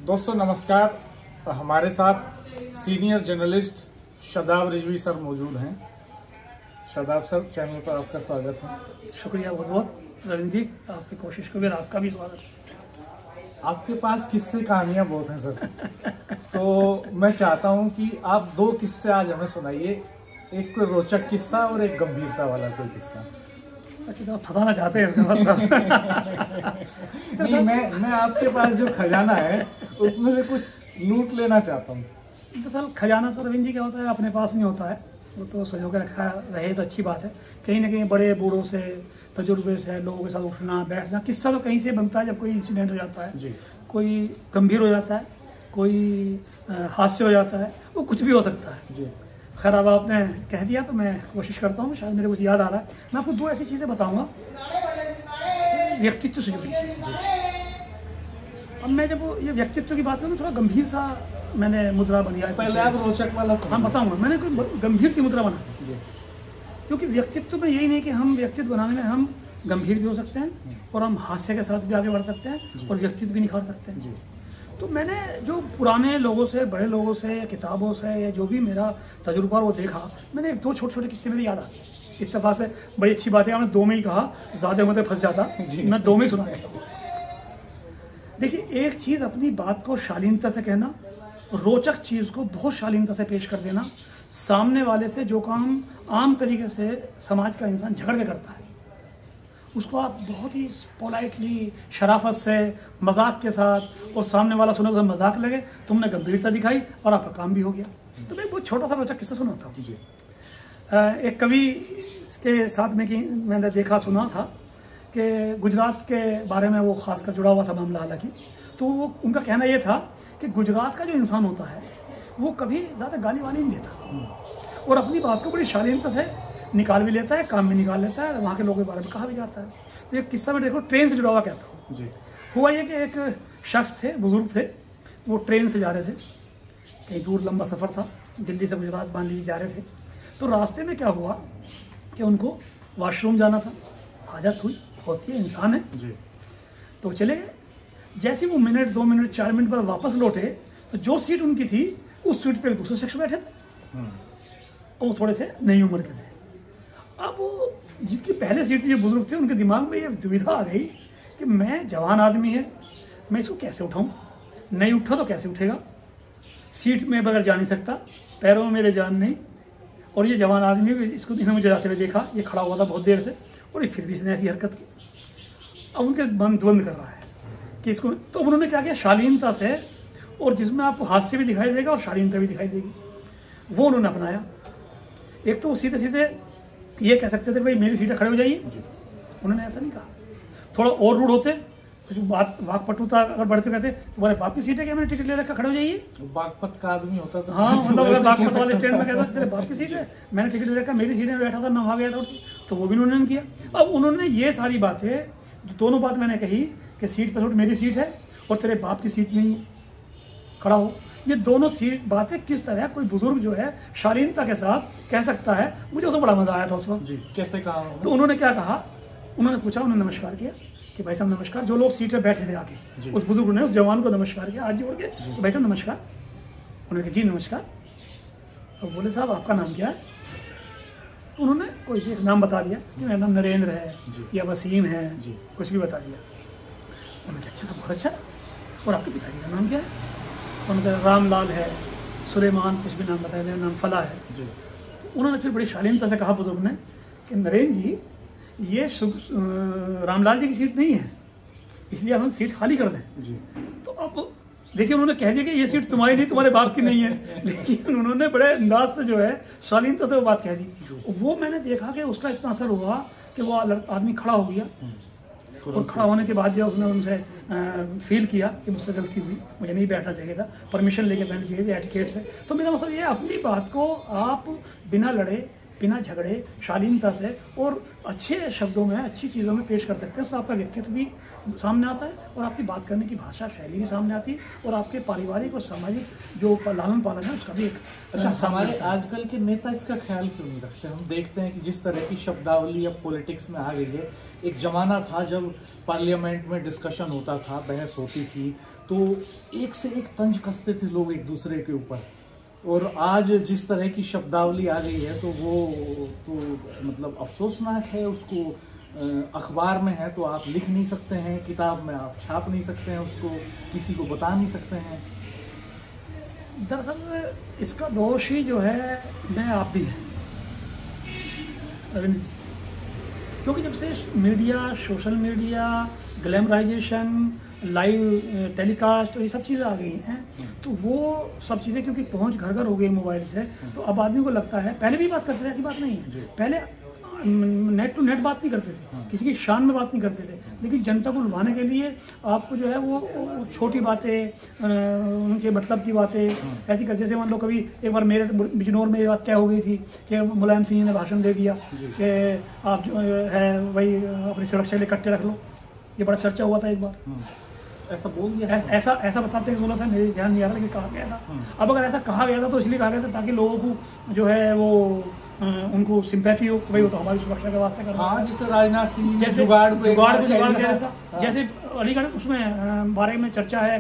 दोस्तों नमस्कार। हमारे साथ senior journalist Shadab Rizvi sir मौजूद हैं। शादाब सर, चैनल पर आपका स्वागत है। शुक्रिया बहुत बहुत रविंद्र जी, आपकी कोशिश को भी आपका भी स्वागत। आपके पास किस्से कहानियां बहुत हैं सर, तो मैं चाहता हूं कि आप दो किस्से आज हमें सुनाइए, एक कोई रोचक किस्सा और एक गंभीरता वाला कोई किस्सा। अच्छा, तो आप फंसाना चाहते हैं नहीं, मैं आपके पास जो खजाना है उसमें से कुछ लूट लेना चाहता हूँ। दरअसल खजाना तो रविंद्र जी क्या होता है, अपने पास नहीं होता है, वो तो संजो के रखा रहे तो अच्छी बात है। कहीं ना कहीं बड़े बूढ़ों से, तजुर्बे से, लोगों के साथ उठना बैठना, किस्सा तो कहीं से बनता है जब कोई इंसिडेंट हो जाता है जी। कोई गंभीर हो जाता है, कोई हादसे हो जाता है, वो कुछ भी हो सकता है जी। खैर, अब आपने कह दिया तो मैं कोशिश करता हूँ, शायद मेरे कुछ याद आ रहा है। मैं आपको दो ऐसी चीज़ें बताऊंगा व्यक्तित्व से जुड़ी। अब मैं जब ये व्यक्तित्व की बात करूँ, थोड़ा गंभीर सा मैंने मुद्रा बनाया। पहले आप रोचक वाला हाँ बताऊंगा, मैंने कोई गंभीर सी मुद्रा बना दी, क्योंकि व्यक्तित्व में यही नहीं कि हम व्यक्तित्व बनाने में हम गंभीर भी हो सकते हैं और हम हास्य के साथ भी आगे बढ़ सकते हैं और व्यक्तित्व भी निखार सकते हैं। तो मैंने जो पुराने लोगों से, बड़े लोगों से या किताबों से या जो भी मेरा तजुर्बा वो देखा, मैंने एक दो छोटे छोटे किस्से मेरे याद आते। इत्तेफाक से बड़ी अच्छी बात है, आपने दो में ही कहा, ज़्यादा मत फंस जाता, मैं दो में ही सुना देता हूँ। देखिए, एक चीज़ अपनी बात को शालीनता से कहना, रोचक चीज़ को बहुत शालीनता से पेश कर देना, सामने वाले से जो काम आम तरीके से समाज का इंसान झगड़ के करता है उसको आप बहुत ही पोलाइटली, शराफत से, मजाक के साथ, और सामने वाला सुने तो मजाक लगे, तुमने गंभीरता दिखाई और आपका काम भी हो गया। तो मैं बहुत छोटा सा रोचक किस्सा सुनाता हूँ। एक कवि के साथ में कि मैंने देखा सुना था कि गुजरात के बारे में वो खासकर जुड़ा हुआ था मामला, हालांकि तो वो उनका कहना ये था कि गुजरात का जो इंसान होता है वो कभी ज़्यादा गाली वाली नहीं देता और अपनी बात को बड़ी शालीनता से निकाल भी लेता है, काम भी निकाल लेता है, वहाँ के लोगों के बारे में कहा भी जाता है। तो एक किस्सा में देखो, ट्रेन से जुड़ा हुआ कहता हूँ जी। हुआ ये कि एक शख्स थे, बुजुर्ग थे, वो ट्रेन से जा रहे थे, कहीं दूर लंबा सफ़र था, दिल्ली से गुजरात मान लीजिए जा रहे थे। तो रास्ते में क्या हुआ कि उनको वॉशरूम जाना था, हाजत हुई, होती है, इंसान है जी। तो चले गए। जैसे वो मिनट, 2 मिनट, 4 मिनट बाद वापस लौटे तो जो सीट उनकी थी उस सीट पे एक दूसरे शख्स बैठे थे और वो थोड़े से नई उम्र के थे। अब वो जिनकी पहले सीट जो बुजुर्ग थे, उनके दिमाग में ये दुविधा आ गई कि मैं, जवान आदमी है, मैं इसको कैसे उठाऊं, नहीं उठा तो कैसे उठेगा, सीट में बगैर जा नहीं सकता, पैरों में मेरे जान नहीं, और ये जवान आदमी, इसको इसने मुझे जाते हुए देखा, ये खड़ा हुआ था बहुत देर से और ये फिर भी इसने ऐसी हरकत की। अब उनके मन द्वंद कर रहा है कि इसको, तो उन्होंने क्या किया, शालीनता से, और जिसमें आपको हास्य भी दिखाई देगा और शालीनता भी दिखाई देगी, वो उन्होंने अपनाया। एक तो वो सीधे सीधे ये कह सकते थे भाई मेरी सीटें खड़े हो जाइए, उन्होंने ऐसा नहीं कहा। थोड़ा और रूड होते, कुछ बात वाकपटुता अगर बढ़ते कहते, तुम्हारे बाप की सीट है क्या, मैंने टिकट ले रखा, खड़े हो जाइए। बागपत का आदमी होता था, हाँ, मतलब अगर बागपत वाले स्टैंड में कहता तेरे बाप की सीट है, मैंने टिकट ले रखा, मेरी सीट में बैठा था, मैं वहाँ गया था, तो वो भी उन्होंने किया। अब उन्होंने ये सारी बातें, दोनों बात मैंने कही कि सीट पर मेरी सीट है और तेरे बाप की सीट नहीं, खड़ा हो, ये दोनों चीज बातें किस तरह कोई बुजुर्ग जो है शालीनता के साथ कह सकता है, मुझे उसको बड़ा मजा आया था उस वक्त जी। कैसे कहा? तो उन्होंने क्या कहा, उन्होंने पूछा, उन्होंने नमस्कार किया कि भाई साहब नमस्कार। जो लोग सीट पे बैठे थे आके, उस बुजुर्ग ने उस जवान को नमस्कार किया, हाथ जोड़ के, तो भाई साहब नमस्कार। उन्होंने कहा जी नमस्कार। तो बोले साहब आपका नाम क्या है? तो उन्होंने कोई एक नाम बता दिया कि मेरा नाम नरेंद्र है या वसीम है, कुछ भी बता दिया। उन्होंने कहा अच्छा, बहुत अच्छा, और आपके पिताजी का नाम क्या है? उनका रामलाल है, सुलेमान, कुछ भी नाम बताया, मेरा नाम फला है जी। उन्होंने फिर बड़ी शालीनता से कहा बुजुर्ग ने कि नरेंद्र जी, ये रामलाल जी की सीट नहीं है, इसलिए हम सीट खाली कर दें जी। तो अब देखिए, उन्होंने कह दिया कि ये सीट तुम्हारी नहीं, तुम्हारे बाप की नहीं है, लेकिन उन्होंने बड़े अंदाज से जो है शालीनता से वो बात कह दी। वो मैंने देखा कि उसका इतना असर हुआ कि वो आदमी खड़ा हो गया, और खड़ा होने के बाद जो उसने उनसे फील किया कि मुझसे गलती हुई, मुझे नहीं बैठना चाहिए था, परमिशन लेके बैठना चाहिए था एटिकेट से। तो मेरा मतलब ये, अपनी बात को आप बिना लड़े, बिना झगड़े, शालीनता से और अच्छे शब्दों में, अच्छी चीज़ों में पेश कर सकते हैं, तो आपका व्यक्तित्व भी सामने आता है और आपकी बात करने की भाषा शैली भी सामने आती है और आपके पारिवारिक और सामाजिक जो लालन पालन है उसका भी एक अच्छा। हमारे आजकल के नेता इसका ख्याल क्यों नहीं रखते? हम देखते हैं कि जिस तरह की शब्दावली अब पॉलिटिक्स में आ गई है, एक ज़माना था जब पार्लियामेंट में डिस्कशन होता था, बहस होती थी, तो एक से एक तंज कसते थे लोग एक दूसरे के ऊपर, और आज जिस तरह की शब्दावली आ गई है तो वो तो मतलब अफसोसनाक है। उसको अखबार में है तो आप लिख नहीं सकते हैं, किताब में आप छाप नहीं सकते हैं, उसको किसी को बता नहीं सकते हैं। दरअसल इसका दोष ही जो है मैं आप भी हैं रविंद्र जी, क्योंकि जब से media, social media, glamorization, live telecast और ये सब चीज़ें आ गई हैं, तो वो सब चीज़ें क्योंकि पहुंच घर घर हो गई मोबाइल से, तो अब आदमी को लगता है, पहले भी बात करते थे, ऐसी बात नहीं है, पहले नेट टू नेट बात नहीं करते थे, किसी की शान में बात नहीं करते थे, लेकिन जनता को लुभाने के लिए आपको जो है वो छोटी बातें, उनके मतलब की बातें ऐसी कर, जैसे मान लो कभी एक बार मेरे बिजनौर में ये बात तय हो गई थी कि मुलायम सिंह ने भाषण दे दिया कि आप जो है वही अपनी सुरक्षा के लिए कट्टे रख लो, ये बड़ा चर्चा हुआ था एक बार, ऐसा बोल दिया, ऐसा बताते हैं, बोला था, मेरे ध्यान नहीं आ रहा कि कहा गया था। अब अगर ऐसा कहा गया था तो इसलिए कहा गया था ताकि लोगों को जो है वो उनको सिंपैथी हो, भाई वो तो हमारी सुरक्षा के वास्ते कर रहा है। जैसे राजनाथ सिंह जैसे जुगाड़ किया था, जैसे अलीगढ़ उसमें बारे में चर्चा है,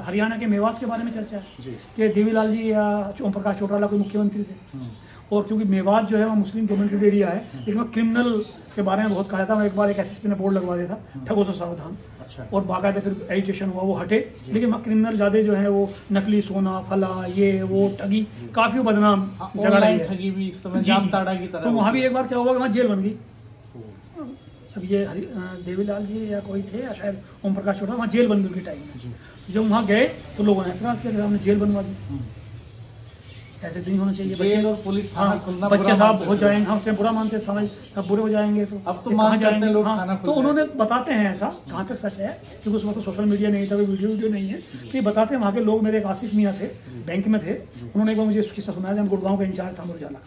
हरियाणा के मेवात के बारे में चर्चा है कि देवीलाल जी या ओम प्रकाश चौटाला कोई मुख्यमंत्री थे, और क्योंकि मेवात जो है वो मुस्लिम डोमिनेटेड एरिया है, इसमें क्रिमिनल के बारे में बहुत कहा था। एक बार एक एसएसपी ने बोर्ड लगवा दिया था, ठगों से सावधान, और बाकायदा फिर एजिटेशन हुआ, वो हटे, लेकिन वहाँ क्रिमिनल ज्यादा जो है वो नकली सोना, फला, ये वो ठगी, काफी बदनाम जगह रही है, ठगी भी इस समय जामताड़ा की तरह। तो वहाँ भी एक बार क्या हुआ कि वहाँ जेल बन गई। अब ये देवीलाल जी या कोई थे या शायद ओम प्रकाश चौटाला, वहाँ जेल बन गई उनके टाइम में। जब वहाँ गए तो लोगों ने एतराज किया कि हमने जेल बनवा दी, ऐसे नहीं होना चाहिए। जेल और पुलिस थाना खुलना, बच्चे साहब हो जाएंगे, हम बुरा मानते समझ, सब बुरे हो जाएंगे, तो अब तो कहाँ जाएंगे लोग, हाँ, तो उन्होंने बताते हैं ऐसा, कहाँ तक सच है, क्योंकि उसमें तो सोशल मीडिया नहीं था, वीडियो नहीं है, कि बताते हैं वहाँ के लोग। मेरे एक आसिफ मियाँ थे, बैंक में थे, उन्होंने एक बार मुझे किस्सा सुनाया, जब गुड़गांव का इंचार्ज था मुरझाला,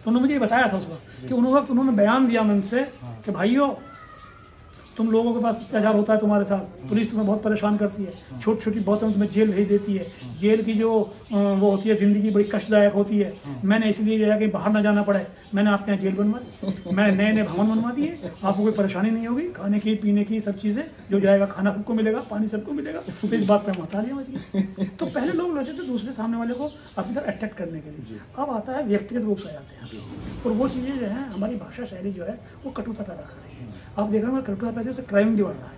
तो उन्होंने मुझे बताया था उस वक्त कि उन्होंने बयान दिया मन से कि भाइयों तुम लोगों के पास अत्याचार होता है तुम्हारे साथ, पुलिस तुम्हें बहुत परेशान करती है, छोटी छोटी बातों में तुम्हें जेल भेज देती है, जेल की जो वो होती है जिंदगी बड़ी कष्टदायक होती है, मैंने इसलिए जो है कि बाहर ना जाना पड़े, मैंने आपके यहाँ जेल बनवा दी, मैंने नए नए भवन बनवा दिए, आपको कोई परेशानी नहीं होगी, खाने की पीने की सब चीज़ें जो जाएगा, खाना सबको मिलेगा, पानी सबको मिलेगा, तो इस बात पर महतालियाँ मच गई। तो पहले लोग रहते थे दूसरे सामने वाले को अपनी तरफ अट्रैक्ट करने के लिए, अब आता है व्यक्तिगत रूप से आ जाते हैं, और वो चीज़ें जो है हमारी भाषा शैली जो है वो कटुता पैदा कर रही है। आप देख रहे हो कटुता पैदा से क्राइम भी बढ़ रहा है।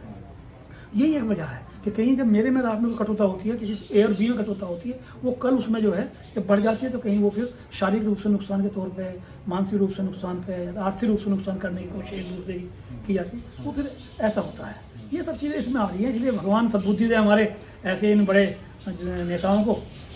यही एक वजह है कि कहीं जब मेरे में रात में कटुता होती है, किसी ए और बी में कटुता होती है, वो कल उसमें जो है जब बढ़ जाती है तो कहीं वो फिर शारीरिक रूप से नुकसान के तौर पे, मानसिक रूप से नुकसान पे, आर्थिक रूप से नुकसान करने की कोशिश एक दूसरे की जाती है, वो फिर ऐसा होता है। ये सब चीज़ें इसमें आ रही है, इसलिए भगवान सद्बुद्धि दे हमारे ऐसे इन बड़े नेताओं को,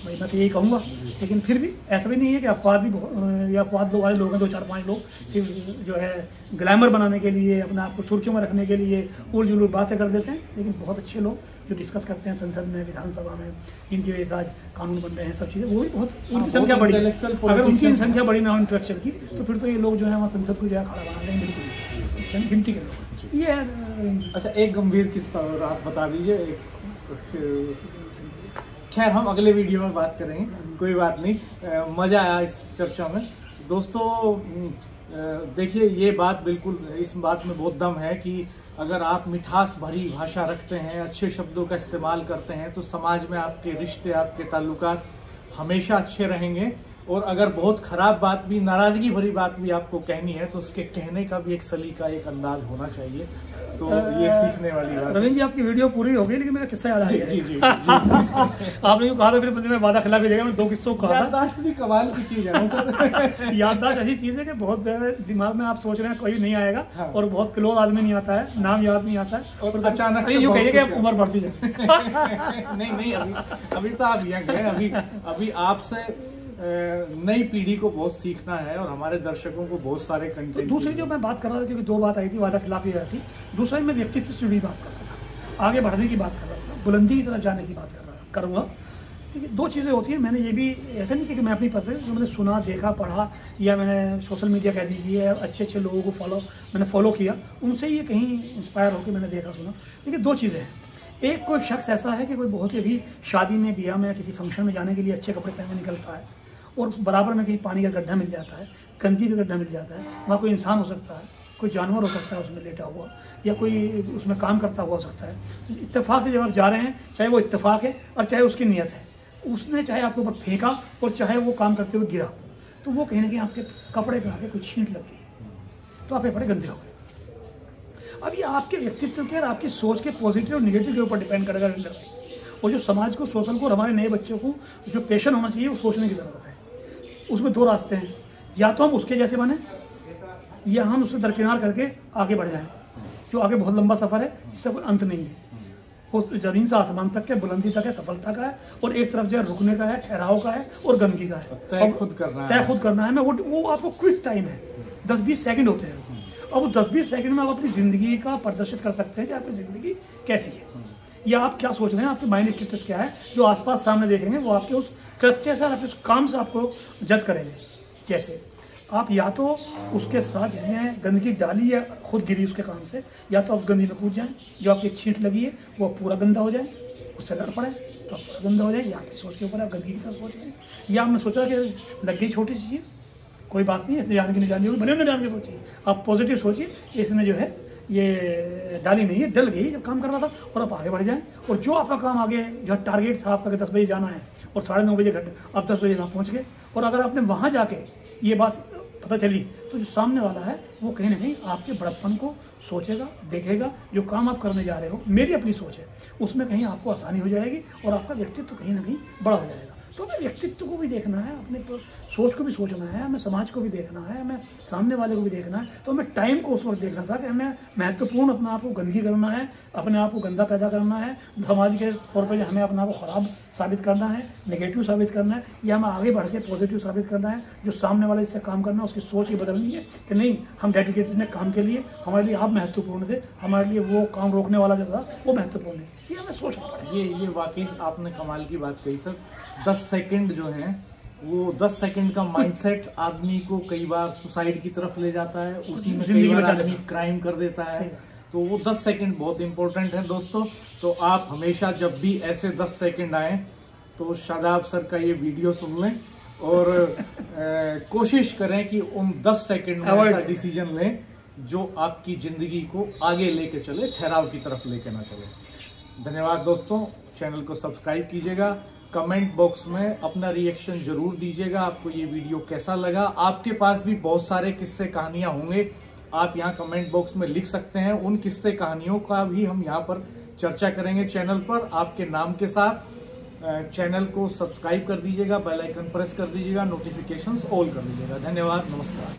मैं तो यही कहूँगा। लेकिन फिर भी ऐसा भी नहीं है कि अपवाद भी या अपवाद वाले लोग हैं, 2-4-5 लोग सिर्फ जो है ग्लैमर बनाने के लिए, अपने आप को सुर्खियों में रखने के लिए उल जुलूल बातें कर देते हैं, लेकिन बहुत अच्छे लोग जो डिस्कस करते हैं संसद में, विधानसभा में, इनकी वजह से आज कानून बन रहे हैं, सब चीज़ें, वो भी बहुत उनकी संख्या बड़ी। अगर उनकी संख्या बड़ी ना हो इंटेलेक्चुअल की, तो फिर तो ये लोग जो है वहाँ संसद को जो है खड़ा बना देंगे, बिल्कुल गिनती के लोग। ये अच्छा, एक गंभीर किस्सा और आप बता दीजिए। खैर हम अगले वीडियो में बात करेंगे, कोई बात नहीं। मज़ा आया इस चर्चा में दोस्तों। देखिए, ये बात बिल्कुल, इस बात में बहुत दम है कि अगर आप मिठास भरी भाषा रखते हैं, अच्छे शब्दों का इस्तेमाल करते हैं, तो समाज में आपके रिश्ते, आपके ताल्लुकात हमेशा अच्छे रहेंगे। और अगर बहुत खराब बात भी, नाराजगी भरी बात भी आपको कहनी है, तो उसके कहने का भी एक सलीका, एक अंदाज होना चाहिए। तो ये सीखने वाली बात। रविंद्र जी, आपकी वीडियो पूरी हो गई, लेकिन मेरा किस्सा याद आ गया। जी जी जी आपने जो कहा था फिर मैं वादा खिला भेजेगा, मैं 2 किस्सों को कहा था। याददाश्त भी कमाल की चीज है ना सर। याददाश्त ऐसी चीज है कि बहुत दिमाग में आप सोच रहे हैं कोई नहीं आएगा, और बहुत क्लोज आदमी नहीं आता है, नाम याद नहीं आता है, और अचानक यूँ कहिए कि उम्र बढ़ती जाए। नहीं, अभी तो आप यंग हैं, अभी आपसे नई पीढ़ी को बहुत सीखना है, और हमारे दर्शकों को बहुत सारे कंटेंट। तो दूसरी जो मैं बात कर रहा था, क्योंकि 2 बात आई थी, वादा खिलाफी रही थी, दूसरा मैं व्यक्तित्व से भी बात कर रहा था, आगे बढ़ने की बात कर रहा था, बुलंदी की तरफ जाने की बात करूँगा। क्योंकि 2 चीज़ें होती हैं। मैंने ये भी ऐसा नहीं कि मैं अपनी पसंद जो मैंने सुना, देखा, पढ़ा, या मैंने सोशल मीडिया कह दीजिए, अच्छे लोगों को मैंने फॉलो किया, उनसे ये कहीं इंस्पायर होकर मैंने देखा सुना। लेकिन 2 चीज़ें हैं। एक, कोई शख्स ऐसा है कि कोई बहुत ही अभी शादी में, ब्याह में, किसी फंक्शन में जाने के लिए अच्छे कपड़े पहने निकलता है, और बराबर में कहीं पानी का गड्ढा मिल जाता है, गंदगी का गड्ढा मिल जाता है, वहाँ कोई इंसान हो सकता है, कोई जानवर हो सकता है उसमें लेटा हुआ, या कोई उसमें काम करता हुआ हो सकता है। इत्तेफाक से जब आप जा रहे हैं, चाहे वो इत्तेफाक है और चाहे उसकी नीयत है, उसने चाहे आपके ऊपर फेंका और चाहे वो काम करते हुए गिरा, तो वो कहीं ना कहीं आपके कपड़े पे आके कोई छींट लग गई, तो आप बड़े गंदे हो गए। अब ये आपके व्यक्तित्व के और आपकी सोच के पॉजिटिव और निगेटिव के ऊपर डिपेंड करेगा रविंद्र भाई। और जो समाज को, सोशल को और हमारे नए बच्चों को जो पेशन होना चाहिए वो सोचने की ज़रूरत है। उसमें दो रास्ते हैं, या तो हम उसके जैसे बने या हम उससे दरकिनार करके आगे बढ़ जाएं। जो आगे बहुत लंबा सफ़र है जिसका कोई अंत नहीं है, वो ज़मीन से आसमान तक के, बुलंदी तक है, सफलता का है, और एक तरफ जो है रुकने का है, ठहराव का है और गंदगी का है। तय खुद करना है। मैं वो आपको क्विक टाइम है, 10-20 सेकंड होते हैं। अब वो 10-20 सेकंड में आप अपनी ज़िंदगी का प्रदर्शित कर सकते हैं कि आपकी ज़िंदगी कैसी है, या आप क्या सोच रहे हैं, आपके माइंड स्टेटस क्या है। जो आसपास सामने देखेंगे वो आपके उस कृत्य से, आपके उस काम से आपको जज करेंगे। जैसे आप या तो उसके साथ जिसने गंदगी डाली या खुद गिरी उसके काम से, या तो आप गंदगी में कूद जाएं, जो आपकी छींट लगी है वो पूरा गंदा हो जाए, उससे लड़ पड़े तो आप पूरा गंदा हो जाए, या आपकी सोच के ऊपर आप गंदगी की तरफ सोच रहे हैं, या आपने सोचा कि लग गई छोटी सी चीज़, कोई बात नहीं, इसने जान के नहीं जानी होगी, भले उन्हें जान के सोचिए, आप पॉजिटिव सोचिए, इसने जो है ये डाली नहीं है, डल गई जब काम कर रहा था, और आप आगे बढ़ जाएं। और जो आपका काम आगे जो टारगेट था आपका कि 10 बजे जाना है और 9:30 बजे घंटे, आप 10 बजे वहाँ पहुँच गए, और अगर आपने वहाँ जाके ये बात पता चली तो जो सामने वाला है वो कहीं ना कहीं आपके बड़प्पन को सोचेगा, देखेगा। जो काम आप करने जा रहे हो, मेरी अपनी सोच है, उसमें कहीं आपको आसानी हो जाएगी और आपका व्यक्तित्व कहीं ना कहीं बड़ा हो जाएगा। तो हमें व्यक्तित्व को भी देखना है, अपने सोच को भी सोचना है, हमें समाज को भी देखना है, हमें सामने वाले को भी देखना है। तो हमें टाइम को उस वक्त देखना था कि हमें महत्वपूर्ण अपने आप को गंदगी करना है, अपने आप को गंदा पैदा करना है, समाज के तौर पर हमें अपने आप को खराब साबित करना है, नेगेटिव साबित करना है, या हमें आगे बढ़ के पॉजिटिव साबित करना है। जो सामने वाले इससे काम करना है उसकी सोच ही बदलनी है कि नहीं, हम डेडिकेटेड हैं काम के लिए, हमारे लिए आप महत्वपूर्ण थे, हमारे लिए वो काम रोकने वाला जो था वो महत्वपूर्ण है। ये हमें सोचना पड़ेगा। ये वाकई आपने कमाल की बात कही सर। 10 सेकंड जो है वो 10 सेकंड का माइंडसेट आदमी को कई बार सुसाइड की तरफ ले जाता है, उसी में कई बार आदमी क्राइम कर देता है। तो वो 10 सेकंड बहुत इंपॉर्टेंट है दोस्तों। तो आप हमेशा जब भी ऐसे 10 सेकंड आए तो शादाब सर का ये वीडियो सुन लें और कोशिश करें कि उन 10 सेकंड में ऐसा डिसीजन लें जो आपकी जिंदगी को आगे लेके चले, ठहराव की तरफ लेके ना चले। धन्यवाद दोस्तों। चैनल को सब्सक्राइब कीजिएगा, कमेंट बॉक्स में अपना रिएक्शन जरूर दीजिएगा, आपको ये वीडियो कैसा लगा। आपके पास भी बहुत सारे किस्से कहानियां होंगे, आप यहाँ कमेंट बॉक्स में लिख सकते हैं। उन किस्से कहानियों का भी हम यहाँ पर चर्चा करेंगे चैनल पर आपके नाम के साथ। चैनल को सब्सक्राइब कर दीजिएगा, बेल आइकन प्रेस कर दीजिएगा, नोटिफिकेशंस ऑल कर दीजिएगा। धन्यवाद, नमस्कार।